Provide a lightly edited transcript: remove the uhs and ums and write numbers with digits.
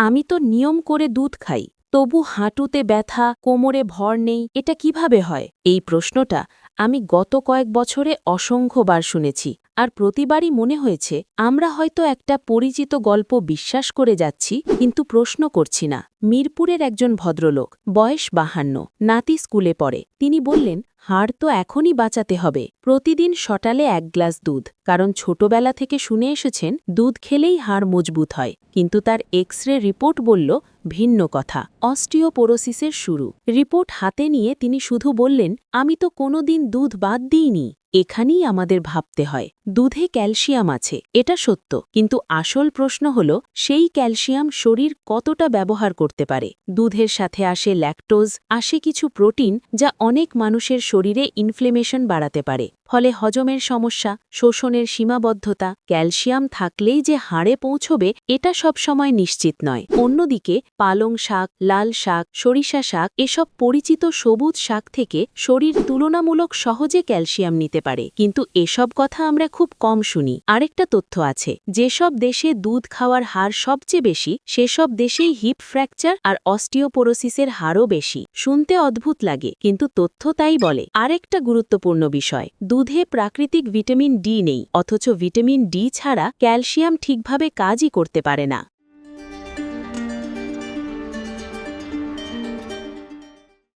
আমি তো নিয়ম করে দুধ খাই, তবু হাঁটুতে ব্যথা, কোমরে ভর নেই, এটা কিভাবে হয়? এই প্রশ্নটা আমি গত কয়েক বছরে অসংখ্যবার শুনেছি, আর প্রতিবারই মনে হয়েছে আমরা হয়তো একটা পরিচিত গল্প বিশ্বাস করে যাচ্ছি, কিন্তু প্রশ্ন করছি না। মিরপুরের একজন ভদ্রলোক, বয়স 52, নাতি স্কুলে পড়ে। তিনি বললেন, হাড় তো এখনই বাঁচাতে হবে, প্রতিদিন সকালে 1 গ্লাস দুধ, কারণ ছোটবেলা থেকে শুনে এসেছেন দুধ খেলেই হাড় মজবুত হয়। কিন্তু তার এক্স-রে রিপোর্ট বলল ভিন্ন কথা, অস্টিওপোরোসিসের শুরু। রিপোর্ট হাতে নিয়ে তিনি শুধু বললেন, আমি তো কোনোদিন দুধ বাদ দিইনি। এখানেই আমাদের ভাবতে হয়। দুধে ক্যালসিয়াম আছে, এটা সত্য, কিন্তু আসল প্রশ্ন হল সেই ক্যালসিয়াম শরীর কতটা ব্যবহার করতে পারে। দুধের সাথে আসে ল্যাকটোজ, আসে কিছু প্রোটিন যা অনেক মানুষের শরীরে ইনফ্লেমেশন বাড়াতে পারে, ফলে হজমের সমস্যা, শোষণের সীমাবদ্ধতা। ক্যালসিয়াম থাকলেই যে হাড়ে পৌঁছবে এটা সবসময় নিশ্চিত নয়। অন্যদিকে পালং শাক, লাল শাক, সরিষা শাক, এসব পরিচিত সবুজ শাক থেকে শরীর তুলনামূলক সহজে ক্যালসিয়াম নিতে পারে, কিন্তু এসব কথা আমরা খুব কম শুনি। আরেকটা তথ্য আছে, যেসব দেশে দুধ খাওয়ার হার সবচেয়ে বেশি সেসব দেশেই হিপ ফ্র্যাকচার আর অস্টিওপোরোসিসের হারও বেশি। শুনতে অদ্ভুত লাগে, কিন্তু তথ্য তাই বলে। আরেকটা গুরুত্বপূর্ণ বিষয়, দুধে প্রাকৃতিক ভিটামিন ডি নেই, অথচ ভিটামিন ডি ছাড়া ক্যালসিয়াম ঠিকভাবে কাজই করতে পারে না।